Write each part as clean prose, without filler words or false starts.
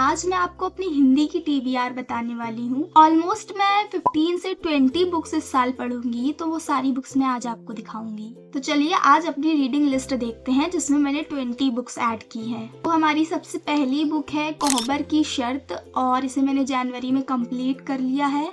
आज मैं आपको अपनी हिंदी की टीबीआर बताने वाली हूँ। ऑलमोस्ट मैं 15 से 20 बुक्स इस साल पढ़ूंगी, तो वो सारी बुक्स मैं आज आपको दिखाऊंगी। तो चलिए आज अपनी रीडिंग लिस्ट देखते हैं जिसमें मैंने 20 बुक्स ऐड की है। तो हमारी सबसे पहली बुक है कोहबर की शर्त और इसे मैंने जनवरी में कंप्लीट कर लिया है।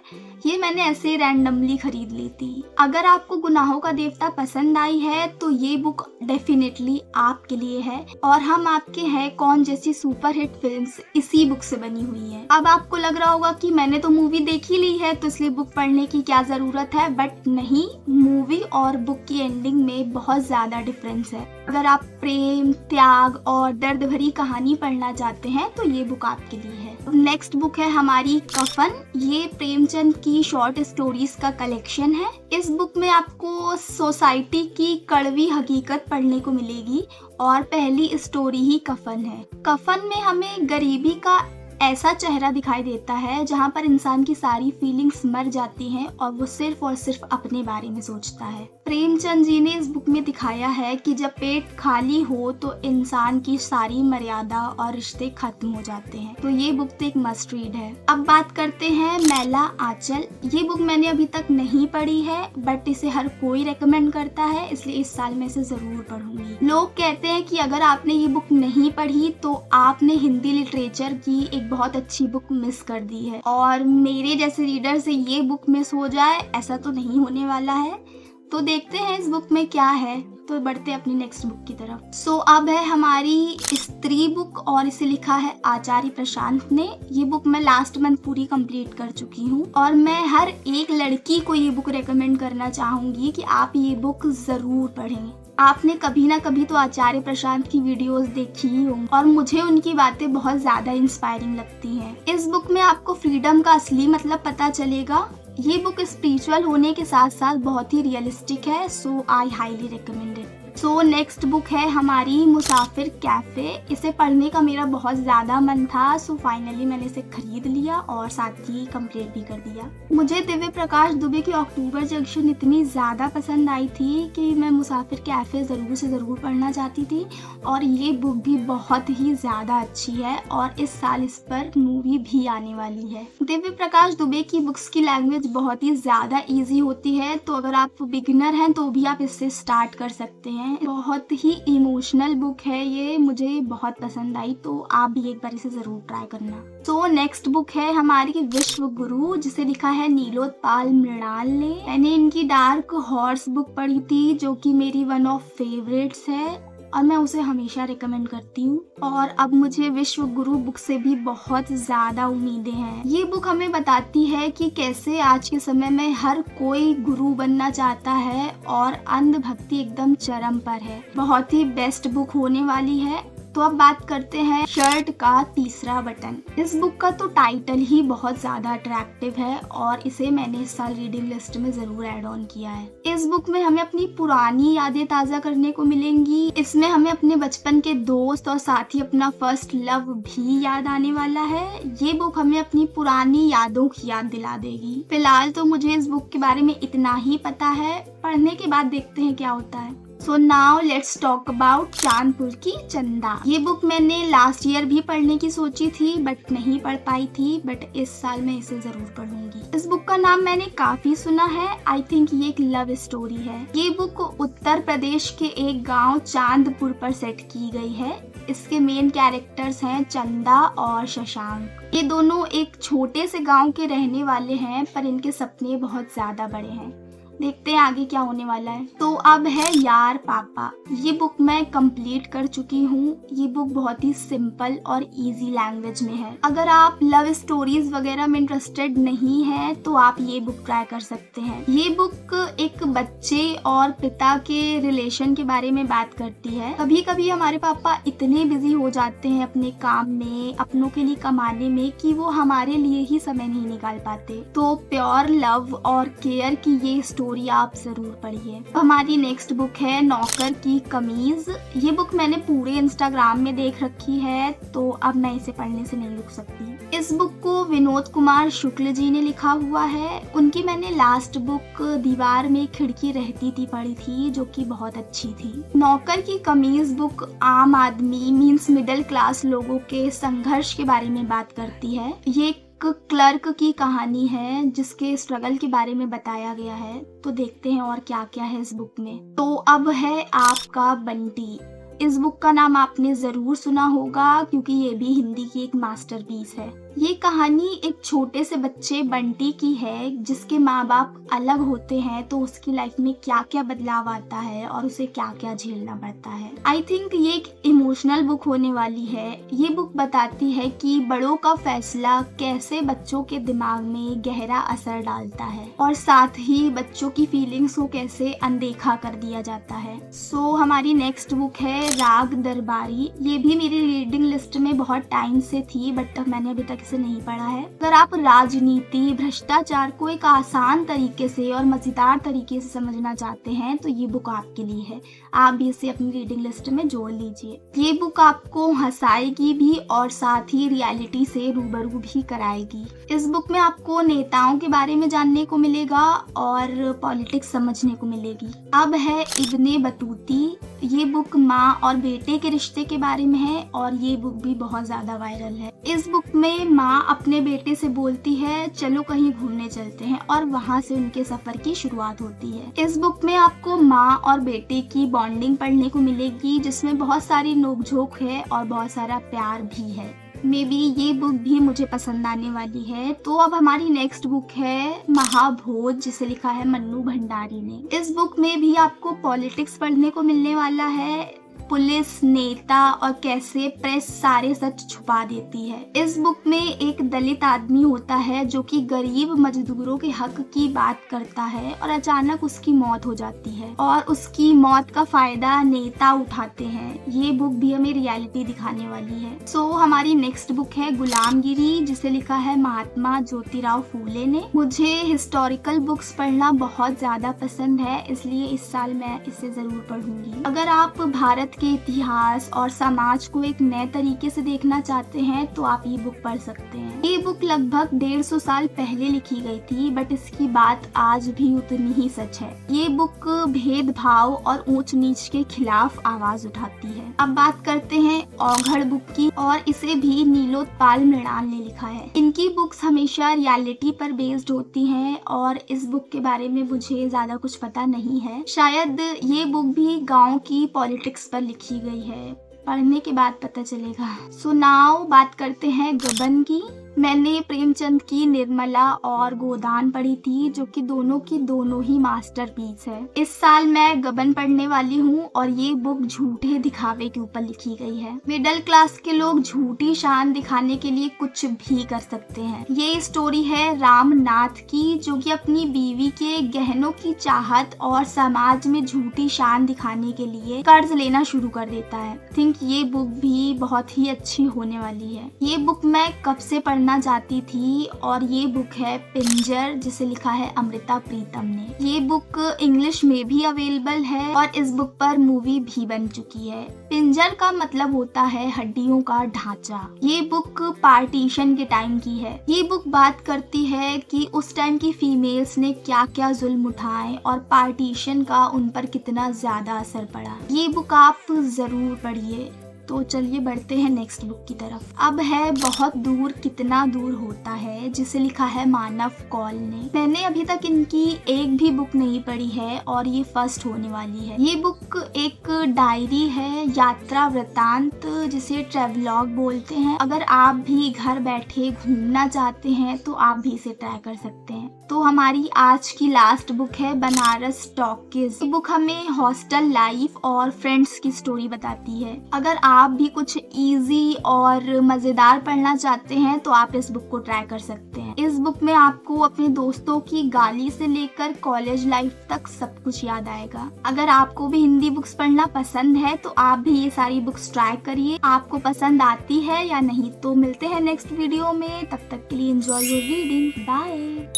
ये मैंने ऐसे रैंडमली खरीद ली थी। अगर आपको गुनाहों का देवता पसंद आई है तो ये बुक डेफिनेटली आपके लिए है। और हम आपके हैं कौन जैसी सुपरहिट फिल्म्स इसी बुक से बनी हुई है। अब आपको लग रहा होगा कि मैंने तो मूवी देख ही ली है तो इसलिए बुक पढ़ने की क्या जरूरत है, बट नहीं, मूवी और बुक की एंडिंग में बहुत ज्यादा डिफरेंस है। अगर आप प्रेम, त्याग और दर्द भरी कहानी पढ़ना चाहते हैं तो ये बुक आपके लिए है। नेक्स्ट बुक है हमारी कफन। ये प्रेमचंद की शॉर्ट स्टोरीज का कलेक्शन है। इस बुक में आपको सोसाइटी की कड़वी हकीकत पढ़ने को मिलेगी और पहली स्टोरी ही कफन है। कफन में हमें गरीबी का ऐसा चेहरा दिखाई देता है जहाँ पर इंसान की सारी फीलिंग्स मर जाती हैं और वो सिर्फ और सिर्फ अपने बारे में सोचता है। प्रेमचंद जी ने इस बुक में दिखाया है कि जब पेट खाली हो तो इंसान की सारी मर्यादा और रिश्ते खत्म हो जाते हैं। तो ये बुक तो एक मस्ट रीड है। अब बात करते हैं मैला आंचल। ये बुक मैंने अभी तक नहीं पढ़ी है, बट इसे हर कोई रेकमेंड करता है, इसलिए इस साल मैं इसे जरूर पढ़ूंगी। लोग कहते हैं कि अगर आपने ये बुक नहीं पढ़ी तो आपने हिंदी लिटरेचर की एक बहुत अच्छी बुक मिस कर दी है। और मेरे जैसे रीडर से ये बुक मिस हो जाए ऐसा तो नहीं होने वाला है। तो देखते हैं इस बुक में क्या है। तो बढ़ते हैं अपनी नेक्स्ट बुक की तरफ। सो अब है हमारी स्त्री बुक और इसे लिखा है आचार्य प्रशांत ने। ये बुक मैं लास्ट मंथ पूरी कंप्लीट कर चुकी हूँ और मैं हर एक लड़की को ये बुक रेकमेंड करना चाहूंगी कि आप ये बुक जरूर पढ़ें। आपने कभी ना कभी तो आचार्य प्रशांत की वीडियोस देखी ही होंगी और मुझे उनकी बातें बहुत ज्यादा इंस्पायरिंग लगती हैं। इस बुक में आपको फ्रीडम का असली मतलब पता चलेगा। ये बुक स्पिरिचुअल होने के साथ साथ बहुत ही रियलिस्टिक है, so I highly recommend it. So next book है हमारी मुसाफिर कैफे। इसे पढ़ने का मेरा बहुत ज़्यादा मन था, सो फाइनली मैंने इसे खरीद लिया और साथ ही कंप्लीट भी कर दिया। मुझे दिव्य प्रकाश दुबे की अक्टूबर जंक्शन इतनी ज़्यादा पसंद आई थी कि मैं मुसाफिर कैफे ज़रूर से ज़रूर पढ़ना चाहती थी और ये बुक भी बहुत ही ज़्यादा अच्छी है और इस साल इस पर मूवी भी आने वाली है। दिव्य प्रकाश दुबे की बुक्स की लैंग्वेज बहुत ही ज़्यादा ईजी होती है, तो अगर आप बिगिनर हैं तो भी आप इससे स्टार्ट कर सकते हैं। बहुत ही इमोशनल बुक है ये, मुझे बहुत पसंद आई, तो आप भी एक बार इसे जरूर ट्राई करना। सो नेक्स्ट बुक है हमारी विश्व गुरु, जिसे लिखा है नीलोत्पाल मृणाल ने। मैंने इनकी डार्क हॉर्स बुक पढ़ी थी जो कि मेरी वन ऑफ फेवरेट्स है और मैं उसे हमेशा रिकमेंड करती हूँ। और अब मुझे विश्व गुरु बुक से भी बहुत ज़्यादा उम्मीदें हैं। ये बुक हमें बताती है कि कैसे आज के समय में हर कोई गुरु बनना चाहता है और अंधभक्ति एकदम चरम पर है। बहुत ही बेस्ट बुक होने वाली है। तो अब बात करते हैं शर्ट का तीसरा बटन। इस बुक का तो टाइटल ही बहुत ज्यादा अट्रैक्टिव है और इसे मैंने इस साल रीडिंग लिस्ट में जरूर ऐड ऑन किया है। इस बुक में हमें अपनी पुरानी यादें ताज़ा करने को मिलेंगी। इसमें हमें अपने बचपन के दोस्त और साथ ही अपना फर्स्ट लव भी याद आने वाला है। ये बुक हमें अपनी पुरानी यादों की याद दिला देगी। फिलहाल तो मुझे इस बुक के बारे में इतना ही पता है, पढ़ने के बाद देखते हैं क्या होता है। So now let's talk about Chandpur की चंदा। ये बुक मैंने लास्ट ईयर भी पढ़ने की सोची थी बट नहीं पढ़ पाई थी, बट इस साल मैं इसे जरूर पढ़ूंगी। इस बुक का नाम मैंने काफी सुना है। आई थिंक ये एक लव स्टोरी है। ये बुक उत्तर प्रदेश के एक गांव चांदपुर पर सेट की गई है। इसके मेन कैरेक्टर्स हैं चंदा और शशांक। ये दोनों एक छोटे से गाँव के रहने वाले हैं पर इनके सपने बहुत ज्यादा बड़े हैं। देखते हैं आगे क्या होने वाला है। तो अब है यार पापा। ये बुक मैं कंप्लीट कर चुकी हूँ। ये बुक बहुत ही सिंपल और इजी लैंग्वेज में है। अगर आप लव स्टोरीज वगैरह में इंटरेस्टेड नहीं है तो आप ये बुक ट्राई कर सकते हैं। ये बुक एक बच्चे और पिता के रिलेशन के बारे में बात करती है। कभी कभी हमारे पापा इतने बिजी हो जाते हैं अपने काम में, अपनों के लिए कमाने में, कि वो हमारे लिए ही समय नहीं निकाल पाते। तो प्योर लव और केयर की ये स्टोरी स्टोरी आप जरूर पढ़िए। हमारी नेक्स्ट बुक है नौकर की कमीज। ये बुक मैंने पूरे इंस्टाग्राम में देख रखी है, तो अब मैं इसे पढ़ने से नहीं रुक सकती। इस बुक को विनोद कुमार शुक्ल जी ने लिखा हुआ है। उनकी मैंने लास्ट बुक दीवार में खिड़की रहती थी पढ़ी थी, जो कि बहुत अच्छी थी। नौकर की कमीज बुक आम आदमी मीन्स मिडिल क्लास लोगों के संघर्ष के बारे में बात करती है। ये क्लर्क की कहानी है जिसके स्ट्रगल के बारे में बताया गया है। तो देखते हैं और क्या क्या है इस बुक में। तो अब है आपका बंटी। इस बुक का नाम आपने जरूर सुना होगा क्योंकि ये भी हिंदी की एक मास्टरपीस है। ये कहानी एक छोटे से बच्चे बंटी की है जिसके माँ बाप अलग होते हैं, तो उसकी लाइफ में क्या क्या बदलाव आता है और उसे क्या क्या झेलना पड़ता है। आई थिंक ये एक इमोशनल बुक होने वाली है। ये बुक बताती है कि बड़ों का फैसला कैसे बच्चों के दिमाग में गहरा असर डालता है और साथ ही बच्चों की फीलिंग्स को कैसे अनदेखा कर दिया जाता है। सो हमारी नेक्स्ट बुक है राग दरबारी। ये भी मेरी रीडिंग लिस्ट में बहुत टाइम से थी, बट मैंने अभी तक इसे नहीं पढ़ा है। अगर आप राजनीति भ्रष्टाचार को एक आसान तरीके से और मजेदार तरीके से समझना चाहते हैं तो ये बुक आपके लिए है। आप भी इसे अपनी रीडिंग लिस्ट में जोड़ लीजिए। ये बुक आपको हंसाएगी भी और साथ ही रियलिटी से रूबरू भी कराएगी। इस बुक में आपको नेताओं के बारे में जानने को मिलेगा और पॉलिटिक्स समझने को मिलेगी। अब है इब्ने बतूती। ये बुक माँ और बेटे के रिश्ते के बारे में है और ये बुक भी बहुत ज्यादा वायरल है। इस बुक में माँ अपने बेटे से बोलती है चलो कहीं घूमने चलते हैं और वहाँ से उनके सफर की शुरुआत होती है। इस बुक में आपको माँ और बेटे की बॉन्डिंग पढ़ने को मिलेगी जिसमें बहुत सारी नोकझोंक है और बहुत सारा प्यार भी है। मे बी ये बुक भी मुझे पसंद आने वाली है। तो अब हमारी नेक्स्ट बुक है महाभोज, जिसे लिखा है मन्नू भंडारी ने। इस बुक में भी आपको पॉलिटिक्स पढ़ने को मिलने वाला है, पुलिस, नेता और कैसे प्रेस सारे सच छुपा देती है। इस बुक में एक दलित आदमी होता है जो कि गरीब मजदूरों के हक की बात करता है और अचानक उसकी मौत हो जाती है और उसकी मौत का फायदा नेता उठाते हैं। ये बुक भी हमें रियलिटी दिखाने वाली है। सो हमारी नेक्स्ट बुक है गुलामगिरी, जिसे लिखा है महात्मा ज्योतिराव फूले ने। मुझे हिस्टोरिकल बुक्स पढ़ना बहुत ज्यादा पसंद है, इसलिए इस साल मैं इसे जरूर पढ़ूंगी। अगर आप भारत के इतिहास और समाज को एक नए तरीके से देखना चाहते हैं तो आप ये बुक पढ़ सकते हैं। ये बुक लगभग 150 साल पहले लिखी गई थी, बट इसकी बात आज भी उतनी ही सच है। ये बुक भेदभाव और ऊंच नीच के खिलाफ आवाज उठाती है। अब बात करते हैं औघड़ बुक की, और इसे भी नीलोत्पाल मृणाल ने लिखा है। इनकी बुक्स हमेशा रियलिटी पर बेस्ड होती हैं और इस बुक के बारे में मुझे ज्यादा कुछ पता नहीं है। शायद ये बुक भी गाँव की पॉलिटिक्स पर लिखी गई है, पढ़ने के बाद पता चलेगा। सो नाउ बात करते हैं गबन की। मैंने प्रेमचंद की निर्मला और गोदान पढ़ी थी, जो कि दोनों की दोनों ही मास्टरपीस है। इस साल मैं गबन पढ़ने वाली हूँ और ये बुक झूठे दिखावे के ऊपर लिखी गई है। मिडिल क्लास के लोग झूठी शान दिखाने के लिए कुछ भी कर सकते हैं। ये स्टोरी है रामनाथ की, जो कि अपनी बीवी के गहनों की चाहत और समाज में झूठी शान दिखाने के लिए कर्ज लेना शुरू कर देता है। थिंक ये बुक भी बहुत ही अच्छी होने वाली है। ये बुक मैं कब से पढ़ना चाहती थी और ये बुक है पिंजर, जिसे लिखा है अमृता प्रीतम ने। ये बुक इंग्लिश में भी अवेलेबल है और इस बुक पर मूवी भी बन चुकी है। पिंजर का मतलब होता है हड्डियों का ढांचा। ये बुक पार्टीशन के टाइम की है। ये बुक बात करती है कि उस टाइम की फीमेल्स ने क्या क्या जुल्म उठाए और पार्टीशन का उन पर कितना ज्यादा असर पड़ा। ये बुक आप जरूर पढ़िए। तो चलिए बढ़ते हैं नेक्स्ट बुक की तरफ। अब है बहुत दूर कितना दूर होता है, जिसे लिखा है मानव कौल ने। मैंने अभी तक इनकी एक भी बुक नहीं पढ़ी है और ये फर्स्ट होने वाली है। ये बुक एक डायरी है, यात्रा वृतांत, जिसे ट्रेवलॉग बोलते हैं। अगर आप भी घर बैठे घूमना चाहते हैं तो आप भी इसे ट्राई कर सकते हैं। तो हमारी आज की लास्ट बुक है बनारस टॉकीज। ये बुक हमें हॉस्टल लाइफ और फ्रेंड्स की स्टोरी बताती है। अगर आप भी कुछ इजी और मजेदार पढ़ना चाहते हैं तो आप इस बुक को ट्राई कर सकते हैं। इस बुक में आपको अपने दोस्तों की गाली से लेकर कॉलेज लाइफ तक सब कुछ याद आएगा। अगर आपको भी हिंदी बुक्स पढ़ना पसंद है तो आप भी ये सारी बुक्स ट्राई करिए। आपको पसंद आती है या नहीं। तो मिलते हैं नेक्स्ट वीडियो में, तब तक के लिए एंजॉय योर रीडिंग। बाय।